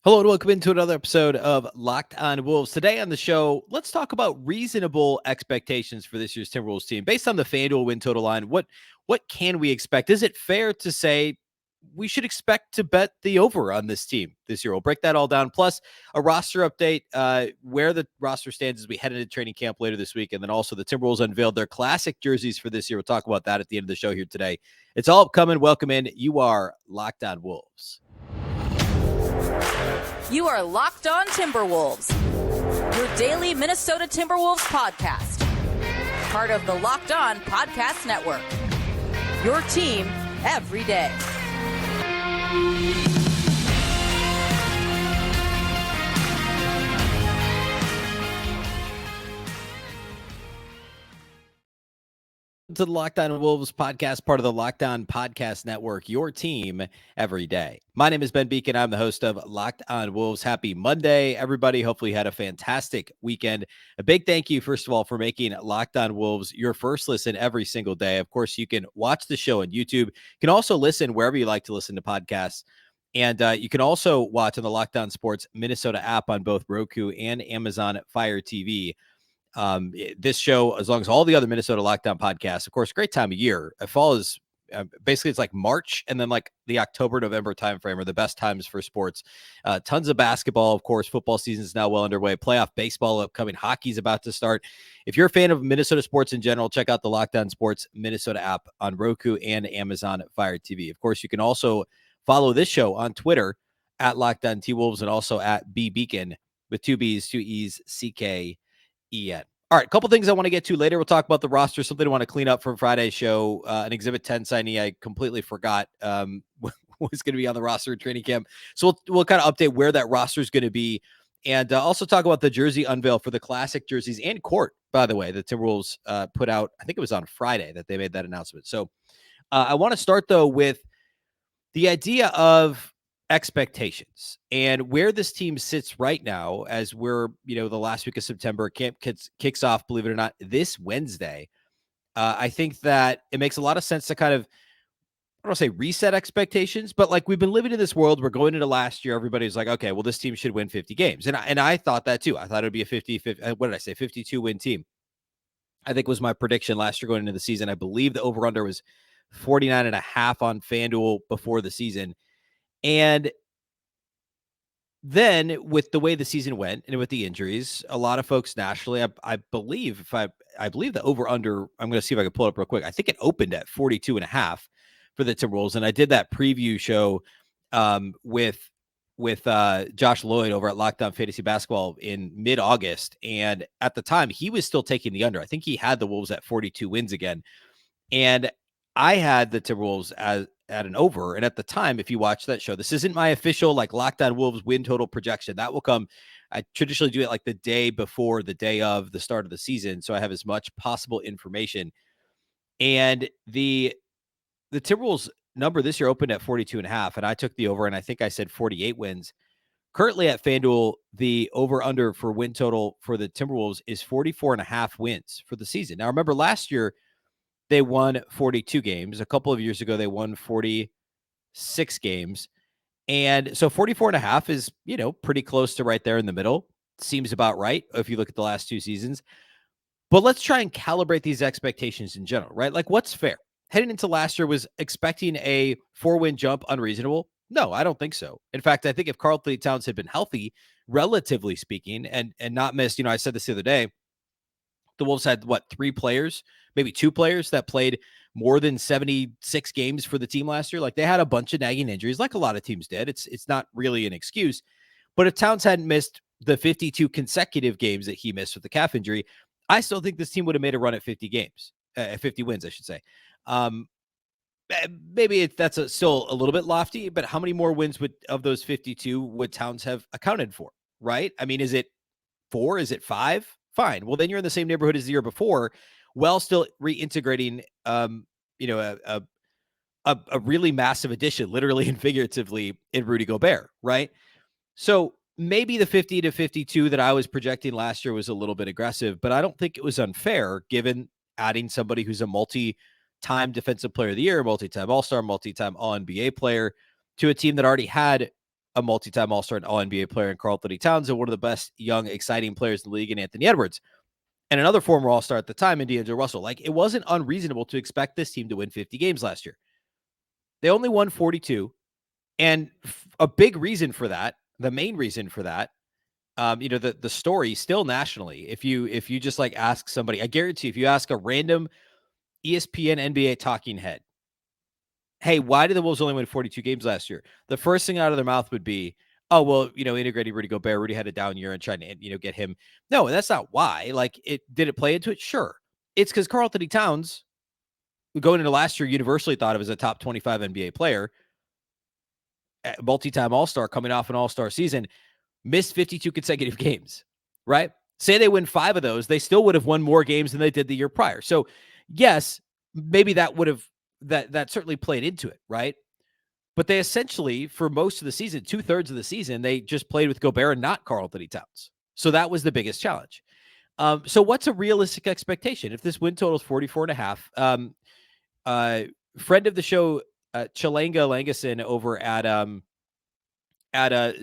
Hello and welcome into another episode of Locked On Wolves. Today on the show, let's talk about reasonable expectations for this year's Timberwolves team. Based on the FanDuel win total line, what can we expect? Is it fair to say we should expect to bet the over on this team this year? We'll break that all down. Plus a roster update, where the roster stands as we head into training camp later this week. And then also the Timberwolves unveiled their classic jerseys for this year. We'll talk about that at the end of the show here today. It's all upcoming. Welcome in. You are Locked On Wolves. You are Locked On Timberwolves, your daily Minnesota Timberwolves podcast. Part of the Locked On Podcast Network. Your team every day. To the Locked On Wolves podcast, part of the Locked On Podcast Network, your team every day. My name is Beecken. I'm the host of Locked On Wolves. Happy Monday, everybody. Hopefully you had a fantastic weekend. A big thank you, first of all, for making Locked On Wolves your first listen every single day. Of course, you can watch the show on YouTube. You can also listen wherever you like to listen to podcasts. And you can also watch on the Locked On Sports Minnesota app on both Roku and Amazon Fire TV. This show, as long as all the other Minnesota Lockdown podcasts, of course, great time of year. Fall is basically it's like March and then like the October, November timeframe are the best times for sports. Tons of basketball, of course. Football season is now well underway. Playoff baseball upcoming. Hockey's about to start. If you're a fan of Minnesota sports in general, check out the Lockdown Sports Minnesota app on Roku and Amazon Fire TV. Of course, you can also follow this show on Twitter at Lockdown T Wolves and also at Beecken with two B's, two E's, CK. All right, a couple things I want to get to later. We'll talk about the roster, something I want to clean up from Friday's show. An Exhibit 10 signee I completely forgot was going to be on the roster in training camp. So we'll kind of update where that roster is going to be. And also talk about the jersey unveil for the classic jerseys and court, by the way, the Timberwolves put out. I think it was on Friday that they made that announcement. So I want to start, though, with the idea of expectations and where this team sits right now as we're, the last week of September. Camp kicks off, believe it or not, this Wednesday. I think that it makes a lot of sense to kind of, I don't want to say reset expectations, but like we've been living in this world. We're going into last year. Everybody's like, okay, well, this team should win 50 games. And I thought that too. I thought it would be a 52 win team. I think was my prediction last year going into the season. I believe the over under was 49.5 on FanDuel before the season. And then with the way the season went and with the injuries, a lot of folks nationally, I believe I believe the over under, I'm going to see if I can pull it up real quick. I think it opened at 42.5 for the Timberwolves. And I did that preview show with Josh Lloyd over at Locked On Fantasy Basketball in mid-August. And at the time, he was still taking the under. I think he had the Wolves at 42 wins again. And I had the Timberwolves at an over. And at the time, if you watch that show, this isn't my official like Locked On Wolves win total projection. That will come. I traditionally do it like the day before the day of the start of the season, so I have as much possible information. And the Timberwolves number this year opened at 42.5, and I took the over, and I think I said 48 wins. Currently at FanDuel, the over-under for win total for the Timberwolves is 44.5 wins for the season. Now, remember last year, they won 42 games. A couple of years ago, they won 46 games. And so 44.5 is, pretty close to right there in the middle. Seems about right if you look at the last two seasons. But let's try and calibrate these expectations in general, right? Like what's fair? Heading into last year, was expecting a 4-win jump unreasonable? No, I don't think so. In fact, I think if Karl-Anthony Towns had been healthy, relatively speaking, and not missed, I said this the other day, the Wolves had, 3 players, maybe 2 players that played more than 76 games for the team last year. Like they had a bunch of nagging injuries, like a lot of teams did. It's not really an excuse. But if Towns hadn't missed the 52 consecutive games that he missed with the calf injury, I still think this team would have made a run at 50 games, 50 wins, I should say. Maybe that's still a little bit lofty, but how many more wins of those 52 would Towns have accounted for, right? I mean, is it 4? Is it 5? Fine. Well, then you're in the same neighborhood as the year before, while still reintegrating, a really massive addition, literally and figuratively, in Rudy Gobert, right? So maybe the 50 to 52 that I was projecting last year was a little bit aggressive, but I don't think it was unfair given adding somebody who's a multi-time defensive player of the year, multi-time All-Star, multi-time All-NBA player to a team that already had a multi-time All-Star and All-NBA player in Karl-Anthony Towns, and one of the best young, exciting players in the league in Anthony Edwards, and another former All-Star at the time in D'Angelo Russell. Like, it wasn't unreasonable to expect this team to win 50 games last year. They only won 42, and a big reason for that, the main reason for that, the story still nationally, if you just like ask somebody, I guarantee if you ask a random ESPN NBA talking head, hey, why did the Wolves only win 42 games last year? The first thing out of their mouth would be, oh, well, integrating Rudy Gobert. Rudy had a down year and trying to, get him. No, that's not why. Like, did it play into it? Sure. It's because Karl-Anthony Towns, going into last year, universally thought of as a top 25 NBA player, multi-time All-Star, coming off an All-Star season, missed 52 consecutive games, right? Say they win 5 of those, they still would have won more games than they did the year prior. So, yes, maybe that would have, that certainly played into it, right? But they essentially, for most of the season, 2/3 of the season, they just played with Gobert and not Karl-Anthony Towns. So that was the biggest challenge. So what's a realistic expectation? If this win total is 44.5, friend of the show, Chalanga Langason over at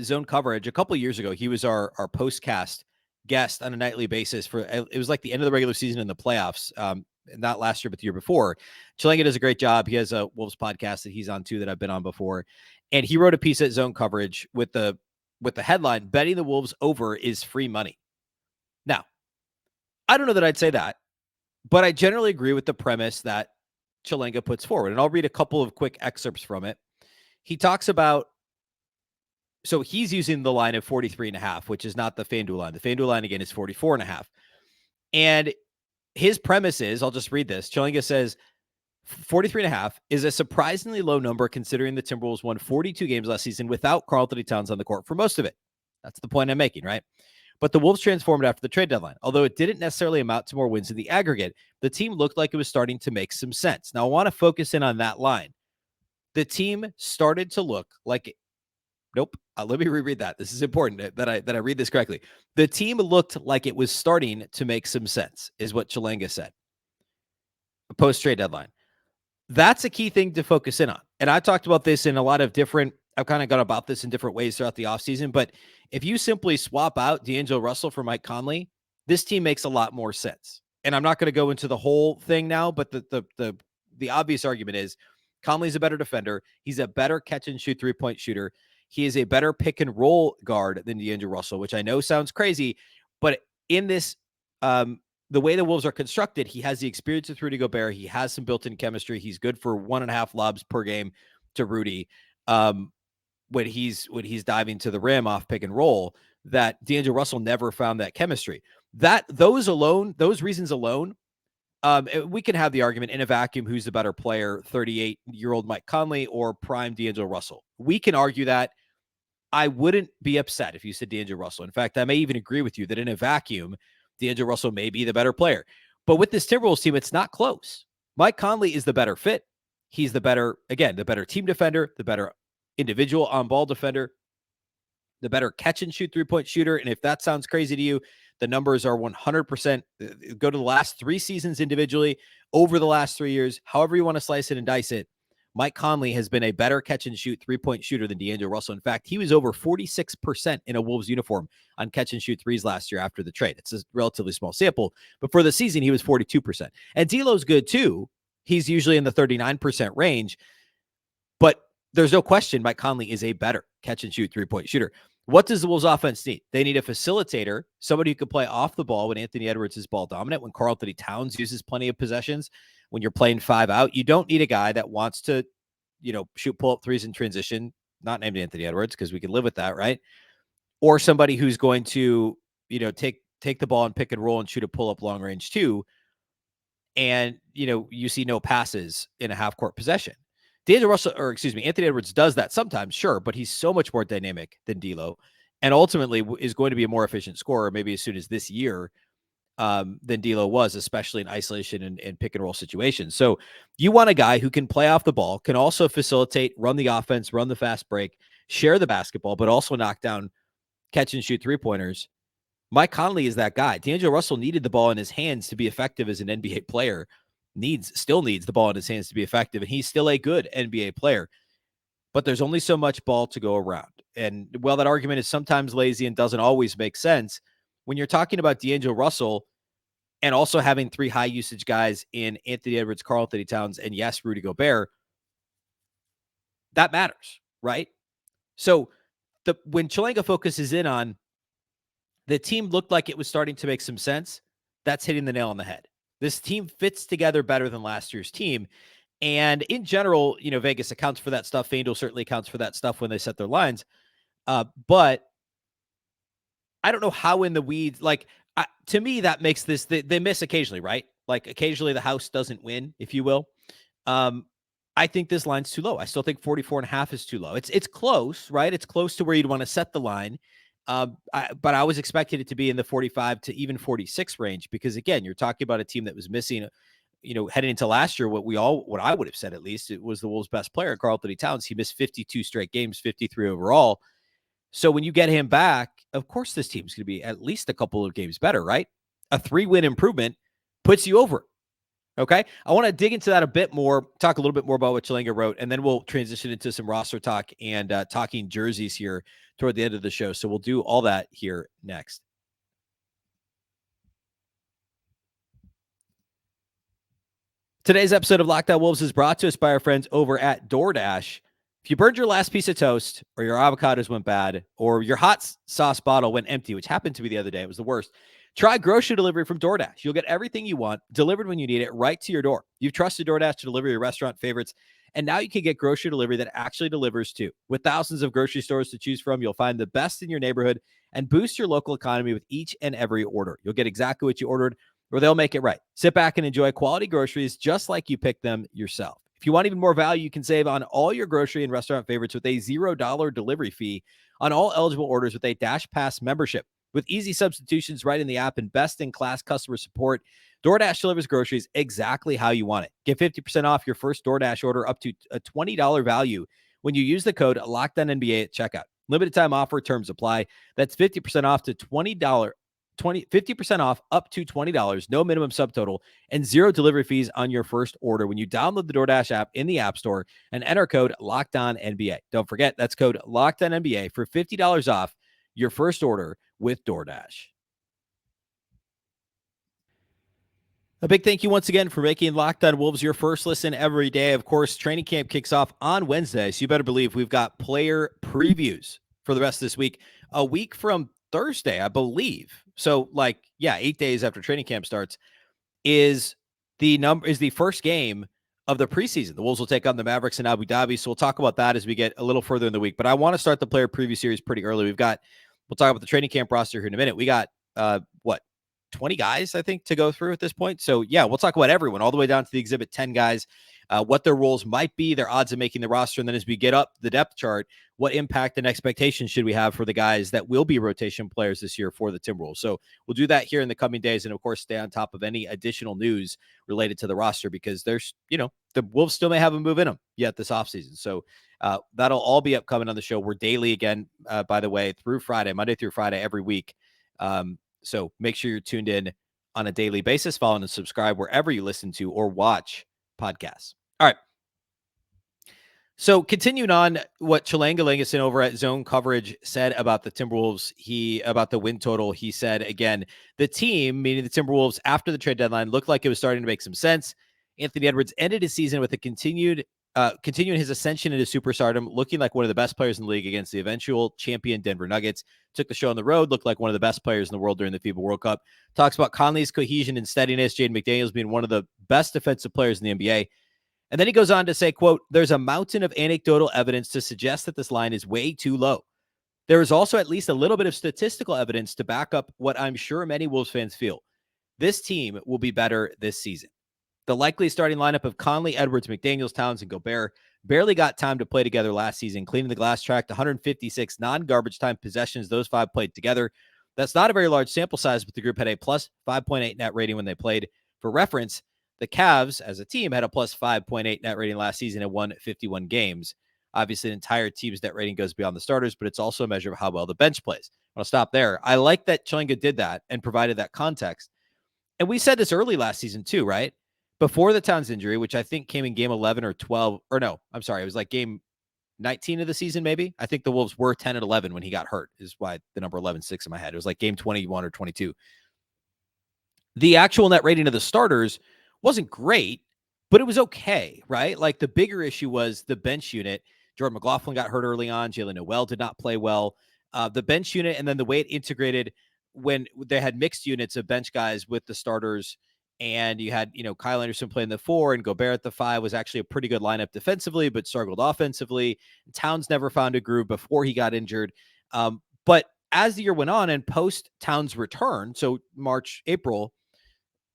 Zone Coverage a couple of years ago, he was our postcast guest on a nightly basis for, it was like the end of the regular season and the playoffs. Not last year, but the year before. Chalanga does a great job. He has a Wolves podcast that he's on too that I've been on before. And he wrote a piece at Zone Coverage with the headline, betting the Wolves over is free money. Now, I don't know that I'd say that, but I generally agree with the premise that Chalanga puts forward. And I'll read a couple of quick excerpts from it. He talks about, so he's using the line of 43.5, which is not the FanDuel line. The FanDuel line, again, is 44.5. And his premise is, I'll just read this. Chalanga says 43.5 is a surprisingly low number considering the Timberwolves won 42 games last season without Karl-Anthony Towns on the court for most of it. That's the point I'm making, right? But the Wolves transformed after the trade deadline. Although it didn't necessarily amount to more wins in the aggregate, the team looked like it was starting to make some sense. Now, I want to focus in on that line. The team started to look like Nope. Let me reread that. This is important that I read this correctly. The team looked like it was starting to make some sense, is what Chalanga said. Post-trade deadline. That's a key thing to focus in on. And I talked about this in a lot of different, I've kind of gone about this in different ways throughout the offseason. But if you simply swap out D'Angelo Russell for Mike Conley, this team makes a lot more sense. And I'm not going to go into the whole thing now, but the obvious argument is Conley's a better defender. He's a better catch and shoot 3-point shooter. He is a better pick and roll guard than D'Angelo Russell, which I know sounds crazy, but in this, the way the Wolves are constructed, he has the experience with Rudy Gobert. He has some built-in chemistry. He's good for 1.5 lobs per game to Rudy when he's diving to the rim off pick and roll. That D'Angelo Russell never found that chemistry. Those reasons alone, we can have the argument in a vacuum who's the better player, 38-year-old Mike Conley or prime D'Angelo Russell. We can argue that. I wouldn't be upset if you said D'Angelo Russell. In fact, I may even agree with you that in a vacuum, D'Angelo Russell may be the better player. But with this Timberwolves team, it's not close. Mike Conley is the better fit. He's the better team defender, the better individual on-ball defender, the better catch-and-shoot 3-point shooter. And if that sounds crazy to you, the numbers are 100%. Go to the last 3 seasons individually, over the last 3 years, however you want to slice it and dice it. Mike Conley has been a better catch-and-shoot 3-point shooter than D'Angelo Russell. In fact, he was over 46% in a Wolves uniform on catch-and-shoot threes last year after the trade. It's a relatively small sample, but for the season, he was 42%. And D'Lo's good too. He's usually in the 39% range, but there's no question Mike Conley is a better catch-and-shoot 3-point shooter. What does the Wolves offense need? They need a facilitator, somebody who can play off the ball when Anthony Edwards is ball dominant, when Karl-Anthony Towns uses plenty of possessions, when you're playing 5 out. You don't need a guy that wants to, shoot pull-up threes in transition, not named Anthony Edwards, because we can live with that, right? Or somebody who's going to, take the ball and pick and roll and shoot a pull-up long range too. And, you see no passes in a half-court possession. Anthony Edwards does that sometimes, sure, but he's so much more dynamic than D'Lo, and ultimately is going to be a more efficient scorer, maybe as soon as this year, than D'Lo was, especially in isolation and pick and roll situations. So you want a guy who can play off the ball, can also facilitate, run the offense, run the fast break, share the basketball, but also knock down catch and shoot 3-pointers. Mike Conley is that guy. D'Angelo Russell needed the ball in his hands to be effective as an NBA player. Still needs the ball in his hands to be effective, and he's still a good NBA player. But there's only so much ball to go around. And while that argument is sometimes lazy and doesn't always make sense, when you're talking about D'Angelo Russell and also having 3 high usage guys in Anthony Edwards, Karl-Anthony Towns, and yes, Rudy Gobert, that matters, right? So when Chilanga focuses in on the team looked like it was starting to make some sense, that's hitting the nail on the head. This team fits together better than last year's team. And in general, Vegas accounts for that stuff. FanDuel certainly accounts for that stuff when they set their lines. But I don't know how in the weeds, to me, that makes this, they miss occasionally, right? Like occasionally the house doesn't win, if you will. I think this line's too low. I still think 44.5 is too low. It's close, right? It's close to where you'd want to set the line. But I was expecting it to be in the 45 to even 46 range, because again, you're talking about a team that was missing, heading into last year, what I would have said, at least, it was the Wolves' best player, Karl-Anthony Towns. He missed 52 straight games, 53 overall. So when you get him back, of course, this team's going to be at least a couple of games better, right? A 3-win improvement puts you over. Okay. I want to dig into that a bit more, talk a little bit more about what Chilanga wrote, and then we'll transition into some roster talk and talking jerseys here toward the end of the show. So we'll do all that here next. Today's episode of Locked On Wolves is brought to us by our friends over at DoorDash. If you burned your last piece of toast, or your avocados went bad, or your hot sauce bottle went empty, which happened to me the other day, it was the worst, try grocery delivery from DoorDash. You'll get everything you want delivered when you need it, right to your door. You've trusted DoorDash to deliver your restaurant favorites, and now you can get grocery delivery that actually delivers too. With thousands of grocery stores to choose from, you'll find the best in your neighborhood and boost your local economy with each and every order. You'll get exactly what you ordered, or they'll make it right. Sit back and enjoy quality groceries just like you picked them yourself. If you want even more value, you can save on all your grocery and restaurant favorites with a $0 delivery fee on all eligible orders with a Dash Pass membership. With easy substitutions right in the app and best-in-class customer support, DoorDash delivers groceries exactly how you want it. Get 50% off your first DoorDash order up to a $20 value when you use the code LOCKEDONNBA at checkout. Limited time offer, terms apply. That's 50% off to $20. 50% off up to $20, no minimum subtotal, and 0 delivery fees on your first order when you download the DoorDash app in the App Store and enter code LOCKEDONNBA. Don't forget, that's code LOCKEDONNBA for $50 off your first order with DoorDash. A big thank you once again for making Locked On Wolves your first listen every day. Of course, training camp kicks off on Wednesday, so you better believe we've got player previews for the rest of this week. A week from Thursday, I believe. So 8 days after training camp starts is the first game of the preseason. The Wolves will take on the Mavericks in Abu Dhabi. So we'll talk about that as we get a little further in the week, but I want to start the player preview series pretty early. We'll talk about the training camp roster here in a minute. We got 20 guys, I think, to go through at this point. So yeah, we'll talk about everyone all the way down to the Exhibit 10 guys, what their roles might be, their odds of making the roster. And then as we get up the depth chart, what impact and expectations should we have for the guys that will be rotation players this year for the Timberwolves? So we'll do that here in the coming days. And of course, stay on top of any additional news related to the roster, because there's, the Wolves still may have a move in them yet this offseason. So that'll all be upcoming on the show. We're daily again, by the way, through Friday, Monday through Friday, every week. So make sure you're tuned in on a daily basis. Follow and subscribe wherever you listen to or watch podcasts. All right. So continuing on what Chilanga Langerson over at Zone Coverage said about the Timberwolves, about the win total, he said, again, the team, meaning the Timberwolves, after the trade deadline, looked like it was starting to make some sense. Anthony Edwards ended his season with a continuing his ascension into superstardom, looking like one of the best players in the league against the eventual champion Denver Nuggets. Took the show on the road, looked like one of the best players in the world during the FIBA World Cup. Talks about Conley's cohesion and steadiness, Jaden McDaniels being one of the best defensive players in the NBA. And then he goes on to say, quote, "There's a mountain of anecdotal evidence to suggest that this line is way too low. There is also at least a little bit of statistical evidence to back up what I'm sure many Wolves fans feel. This team will be better this season. The likely starting lineup of Conley, Edwards, McDaniels, Towns, and Gobert barely got time to play together last season, cleaning the glass track to 156 non-garbage time possessions those 5 played together. That's not a very large sample size, but the group had a plus 5.8 net rating when they played. For reference, the Cavs as a team had a plus 5.8 net rating last season and won 51 games. Obviously, the entire team's net rating goes beyond the starters, but it's also a measure of how well the bench plays. I'll stop there. I like that Chilanga did that and provided that context. And we said this early last season too, right? Before the Towns injury, which I think came in game 11 or 12, or no, I'm sorry. It was like game 19 of the season, maybe. I think the Wolves were 10-11 when he got hurt, is why the number 11 sticks in my head. It was like game 21 or 22. The actual net rating of the starters wasn't great, but it was okay, right? Like the bigger issue was the bench unit. Jordan McLaughlin got hurt early on. Jalen Noel did not play well. The bench unit, and then the way it integrated when they had mixed units of bench guys with the starters, and you had, Kyle Anderson playing the 4 and Gobert at the 5 was actually a pretty good lineup defensively, but struggled offensively. Towns never found a groove before he got injured. But as the year went on and post Towns' return, so March, April,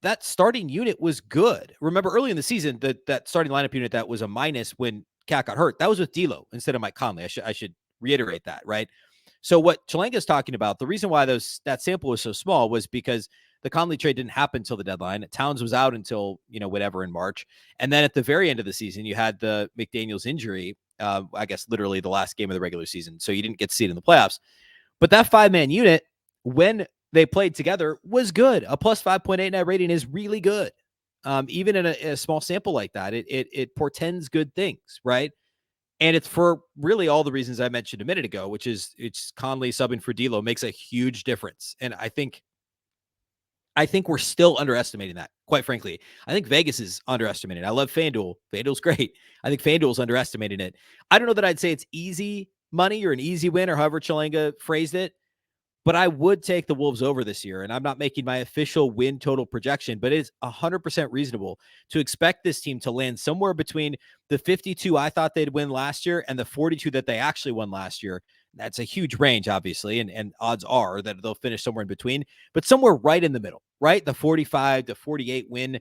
that starting unit was good. Remember early in the season, that starting lineup unit that was a minus when Cat got hurt, that was with D'Lo instead of Mike Conley. I should reiterate that, right? So what Chalenga's talking about, the reason why that sample was so small was because the Conley trade didn't happen until the deadline. Towns was out until, whatever in March. And then at the very end of the season, you had the McDaniels injury, I guess literally the last game of the regular season. So you didn't get to see it in the playoffs. But that 5-man unit, when they played together, was good. A plus 5.8 net rating is really good. Even in a small sample like that, it portends good things, right? And it's for really all the reasons I mentioned a minute ago, which is it's Conley subbing for D'Lo makes a huge difference. And I think we're still underestimating that, quite frankly. I think Vegas is underestimating it. I love FanDuel. FanDuel's great. I think FanDuel's underestimating it. I don't know that I'd say it's easy money or an easy win or however Chalenga phrased it, but I would take the Wolves over this year. And I'm not making my official win total projection, but it is 100% reasonable to expect this team to land somewhere between the 52 I thought they'd win last year and the 42 that they actually won last year. That's a huge range, obviously, and odds are that they'll finish somewhere in between, but somewhere right in the middle, right? The 45 to 48 win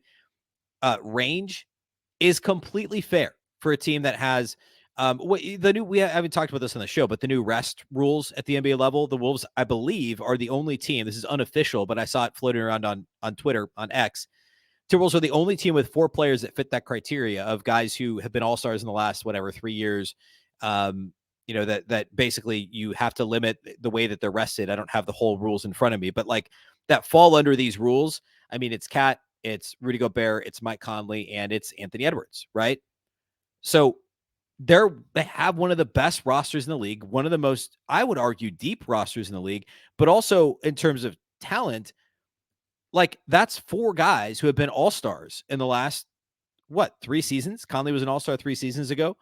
range is completely fair for a team that has we haven't talked about this on the show, but the new rest rules at the NBA level, the Wolves, I believe, are the only team. This is unofficial, but I saw it floating around on Twitter, on X. Timberwolves are the only team with 4 players that fit that criteria of guys who have been all-stars in the last, 3 years. That basically you have to limit the way that they're rested. I don't have the whole rules in front of me, but like that fall under these rules. I mean, it's Cat, it's Rudy Gobert, it's Mike Conley, and it's Anthony Edwards, right? So they have one of the best rosters in the league, one of the most, I would argue, deep rosters in the league, but also in terms of talent, like that's 4 guys who have been all-stars in the last, 3 seasons? Conley was an all-star 3 seasons ago.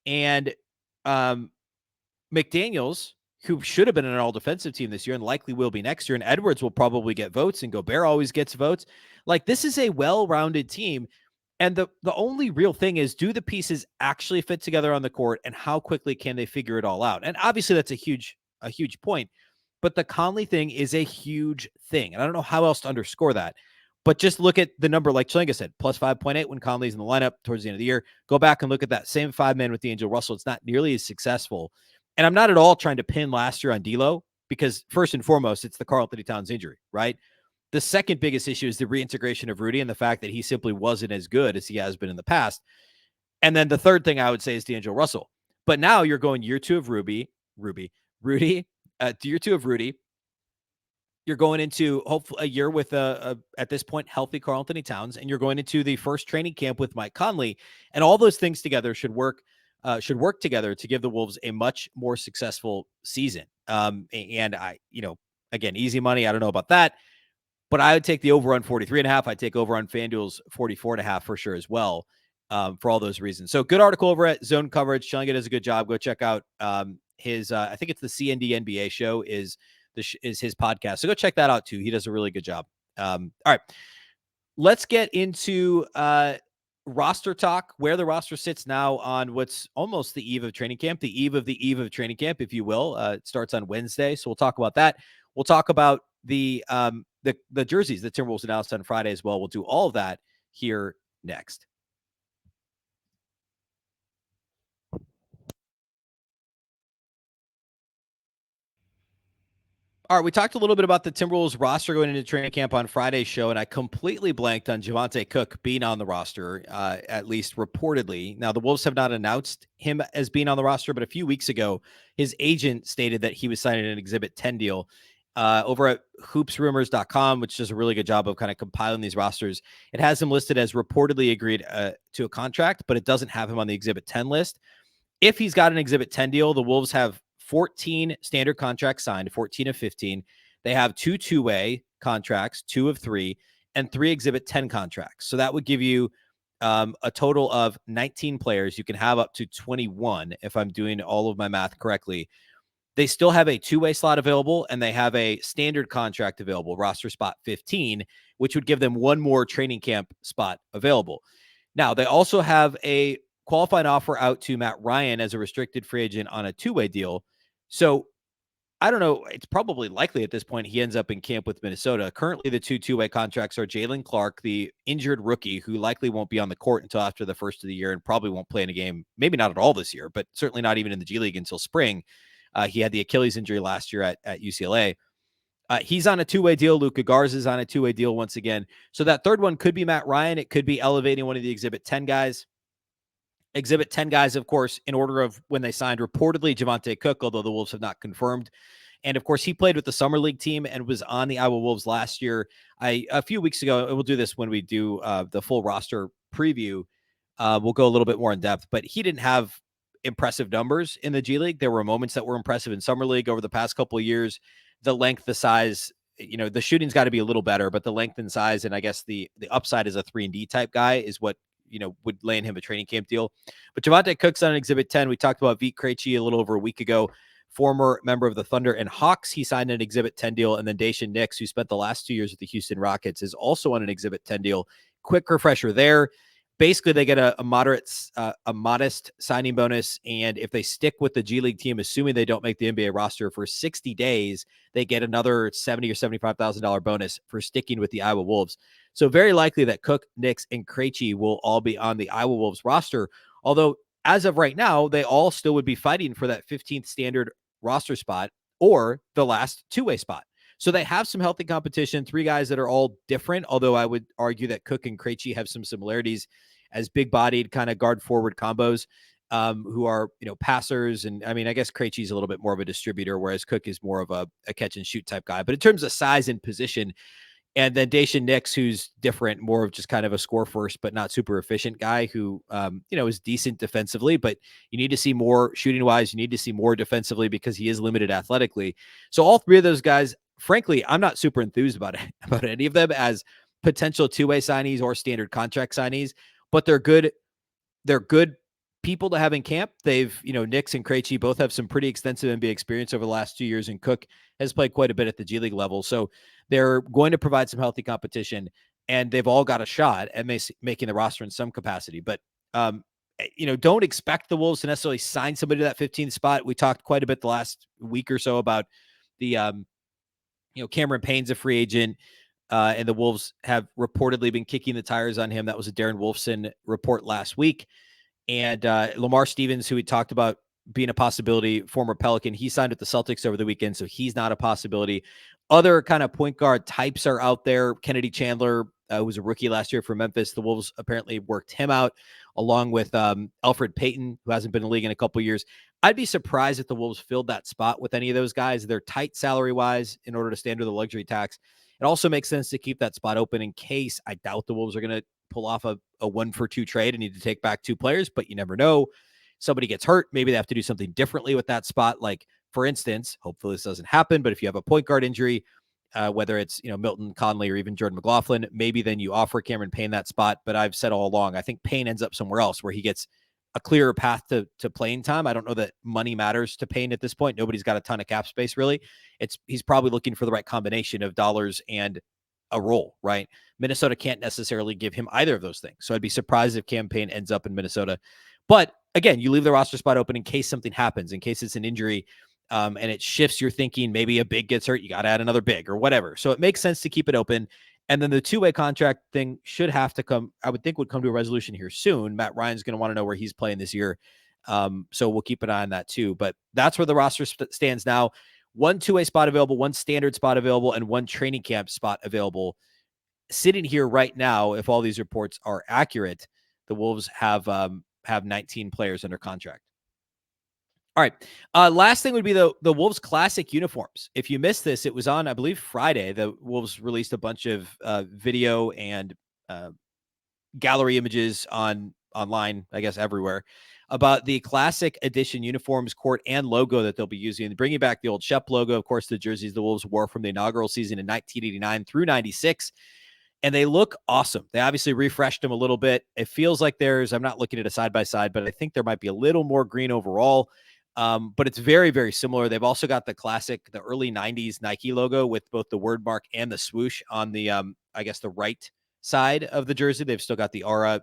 And McDaniels, who should have been an all-defensive team this year and likely will be next year, and Edwards will probably get votes, and Gobert always gets votes. Like, this is a well-rounded team. And the only real thing is, do the pieces actually fit together on the court, and how quickly can they figure it all out? And obviously that's a huge point, but the Conley thing is a huge thing. And I don't know how else to underscore that, but just look at the number, like Chalenga said, plus 5.8 when Conley's in the lineup towards the end of the year. Go back and look at that same 5-man with D'Angelo Russell. It's not nearly as successful. And I'm not at all trying to pin last year on D'Lo, because first and foremost, it's the Karl-Anthony Towns injury, right? The second biggest issue is the reintegration of Rudy and the fact that he simply wasn't as good as he has been in the past. And then the third thing I would say is D'Angelo Russell. But now you're going year 2 of Rudy, year 2 of Rudy. You're going into hopefully a year with at this point, healthy Karl-Anthony Towns, and you're going into the first training camp with Mike Conley, and all those things together should work together to give the Wolves a much more successful season. And I, again, easy money. I don't know about that, but I would take the over on 43.5. I'd take over on FanDuel's 44.5 for sure as well, for all those reasons. So good article over at Zone Coverage. Chalenga does a good job. Go check out his, I think it's the CND NBA show is his podcast. So go check that out too. He does a really good job. All right, let's get into roster talk, where the roster sits now on what's almost the eve of training camp, the eve of training camp, if you will. It starts on Wednesday. So we'll talk about that. We'll talk about the jerseys that Timberwolves announced on Friday as well. We'll do all of that here next. All right, we talked a little bit about the Timberwolves roster going into training camp on Friday's show, and I completely blanked on Javonte Cook being on the roster, at least reportedly. Now, the Wolves have not announced him as being on the roster, but a few weeks ago, his agent stated that he was signing an Exhibit 10 deal. Over at hoopsrumors.com, which does a really good job of kind of compiling these rosters. It has him listed as reportedly agreed to a contract, but it doesn't have him on the Exhibit 10 list. If he's got an Exhibit 10 deal, the Wolves have 14 standard contracts signed, 14 of 15. They have 2 two-way contracts, 2 of 3, and 3 Exhibit 10 contracts. So that would give you a total of 19 players. You can have up to 21 if I'm doing all of my math correctly. They still have a two-way slot available, and they have a standard contract available, roster spot 15, which would give them one more training camp spot available. Now, they also have a qualifying offer out to Matt Ryan as a restricted free agent on a two-way deal. So I don't know. It's probably likely at this point he ends up in camp with Minnesota. Currently, the two-way contracts are Jalen Clark, the injured rookie, who likely won't be on the court until after the first of the year and probably won't play in a game, maybe not at all this year, but certainly not even in the G League until spring. He had the Achilles injury last year at UCLA. He's on a two-way deal. Luka Garza is on a two-way deal once again. So that third one could be Matt Ryan. It could be elevating one of the Exhibit 10 guys. Exhibit 10 guys, of course, in order of when they signed, reportedly Javonte Cook, although the Wolves have not confirmed. And, of course, he played with the Summer League team and was on the Iowa Wolves last year. A few weeks ago, and we'll do this when we do the full roster preview. We'll go a little bit more in depth, but he didn't have impressive numbers in the G League. There were moments that were impressive in Summer League over the past couple of years. The length, the size, the shooting's got to be a little better, but the length and size, and I guess the upside as a 3-and-D type guy is what would land him a training camp deal. But Javonte Cook's on Exhibit 10. We talked about Vit Krejci a little over a week ago, former member of the Thunder and Hawks. He signed an Exhibit 10 deal. And then Daishen Nix, who spent the last 2 years with the Houston Rockets, is also on an Exhibit 10 deal. Quick refresher there. Basically, they get a modest signing bonus. And if they stick with the G League team, assuming they don't make the NBA roster for 60 days, they get another $70,000 or $75,000 bonus for sticking with the Iowa Wolves. So very likely that Cook, Nix, and Krejci will all be on the Iowa Wolves roster. Although, as of right now, they all still would be fighting for that 15th standard roster spot or the last two-way spot. So they have some healthy competition, 3 guys that are all different, although I would argue that Cook and Krejci have some similarities as big-bodied kind of guard-forward combos who are, passers. And, I mean, I guess Krejci is a little bit more of a distributor, whereas Cook is more of a catch-and-shoot type guy. But in terms of size and position, and then Daishen Nix, who's different, more of just kind of a score first, but not super efficient guy who, is decent defensively, but you need to see more shooting wise. You need to see more defensively because he is limited athletically. So all 3 of those guys, frankly, I'm not super enthused about any of them as potential two-way signees or standard contract signees, but they're good. They're good people to have in camp. They've, Nix and Krejci both have some pretty extensive NBA experience over the last 2 years, and Cook has played quite a bit at the G League level. So they're going to provide some healthy competition, and they've all got a shot at making the roster in some capacity. But, don't expect the Wolves to necessarily sign somebody to that 15th spot. We talked quite a bit the last week or so about the, Cameron Payne's a free agent, and the Wolves have reportedly been kicking the tires on him. That was a Darren Wolfson report last week. And Lamar Stevens, who we talked about being a possibility, former Pelican, he signed with the Celtics over the weekend, so he's not a possibility. Other kind of point guard types are out there. Kennedy Chandler, who was a rookie last year for Memphis. The Wolves apparently worked him out, along with Elfrid Payton, who hasn't been in the league in a couple years. I'd be surprised if the Wolves filled that spot with any of those guys. They're tight salary-wise in order to stay under the luxury tax. It also makes sense to keep that spot open in case. I doubt the Wolves are going to pull off a 1-for-2 trade and need to take back 2 players, but you never know. Somebody gets hurt. Maybe they have to do something differently with that spot. Like, for instance, hopefully this doesn't happen, but if you have a point guard injury, whether it's, Milton Conley or even Jordan McLaughlin, maybe then you offer Cameron Payne that spot. But I've said all along, I think Payne ends up somewhere else where he gets a clearer path to playing time. I don't know that money matters to Payne at this point. Nobody's got a ton of cap space, really. He's probably looking for the right combination of dollars and a role, right? Minnesota can't necessarily give him either of those things. So I'd be surprised if Cam Payne ends up in Minnesota. But again, you leave the roster spot open in case something happens, in case it's an injury, and it shifts your thinking. Maybe a big gets hurt, you got to add another big or whatever. So it makes sense to keep it open. And then the two-way contract thing should have to come, I would think would come to a resolution here soon. Matt Ryan's going to want to know where he's playing this year. So we'll keep an eye on that too. But that's where the roster stands now. 1 two-way spot available, 1 standard spot available, and 1 training camp spot available. Sitting here right now, if all these reports are accurate, the Wolves have 19 players under contract. All right. Last thing would be the Wolves Classic uniforms. If you missed this, it was on, I believe, Friday. The Wolves released a bunch of video and gallery images on online, I guess, everywhere, about the classic edition uniforms, court, and logo that they'll be using, bringing back the old Shep logo, of course, the jerseys the Wolves wore from the inaugural season in 1989 through 96. And they look awesome. They obviously refreshed them a little bit. It feels like I'm not looking at a side-by-side, but I think there might be a little more green overall. But it's very, very similar. They've also got the early 90s Nike logo with both the word mark and the swoosh on the, I guess, the right side of the jersey. They've still got the Aura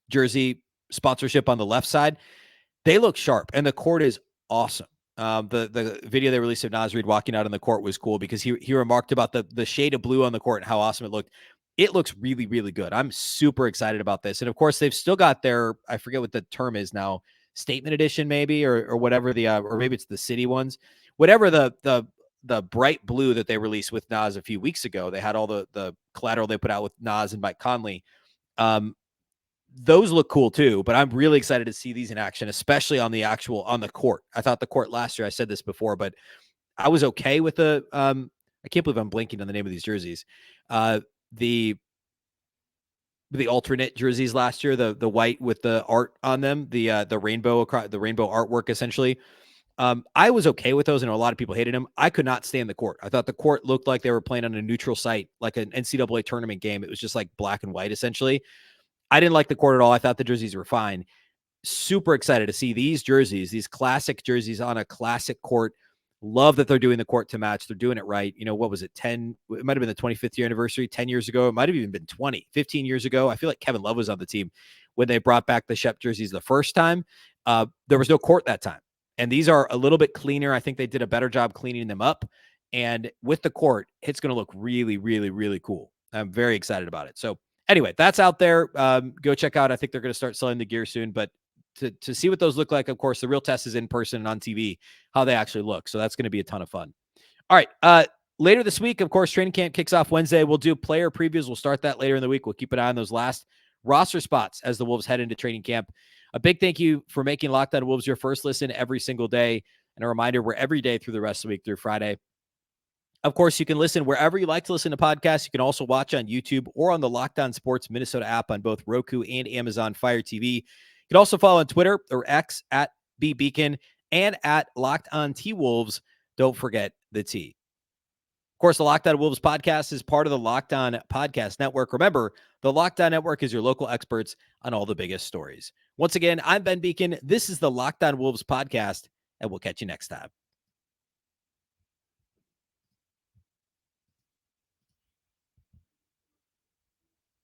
jersey sponsorship on the left side. They look sharp, and the court is awesome. The video they released of Naz Reid walking out on the court was cool because he remarked about the shade of blue on the court and how awesome it looked. It looks really, really good. I'm super excited about this. And of course, they've still got their, I forget what the term is now, statement edition maybe, or whatever or maybe it's the city ones, whatever the bright blue that they released with Nas a few weeks ago. They had all the collateral they put out with Nas and Mike Conley. Those look cool too, but I'm really excited to see these in action, especially on the court. I thought the court last year, I said this before, but I was okay with I can't believe I'm blanking on the name of these jerseys. The alternate jerseys last year, the white with the art on them, the rainbow artwork essentially. I was okay with those, and a lot of people hated them. I could not stand the court. I thought the court looked like they were playing on a neutral site, like an NCAA tournament game. It was just like black and white essentially. I didn't like the court at all. I thought the jerseys were fine. Super excited to see these jerseys, these classic jerseys on a classic court. Love that they're doing the court to match. They're doing it right. What was it? It might have been the 25th year anniversary 10 years ago. It might have even been 15 years ago. I feel like Kevin Love was on the team when they brought back the Shep jerseys the first time. There was no court that time. And these are a little bit cleaner. I think they did a better job cleaning them up. And with the court, it's going to look really, really, really cool. I'm very excited about it. So anyway, that's out there. Go check out. I think they're going to start selling the gear soon. But to see what those look like, of course, the real test is in person and on TV, how they actually look. So that's going to be a ton of fun. All right. Later this week, of course, training camp kicks off Wednesday. We'll do player previews. We'll start that later in the week. We'll keep an eye on those last roster spots as the Wolves head into training camp. A big thank you for making Locked On Wolves your first listen every single day. And a reminder, we're every day through the rest of the week through Friday. Of course, you can listen wherever you like to listen to podcasts. You can also watch on YouTube or on the Locked On Sports Minnesota app on both Roku and Amazon Fire TV. You can also follow on Twitter or X at Beecken and at Locked On T-Wolves. Don't forget the T. Of course, the Locked On Wolves podcast is part of the Locked On Podcast Network. Remember, the Locked On Network is your local experts on all the biggest stories. Once again, I'm Ben Beecken. This is the Locked On Wolves podcast, and we'll catch you next time.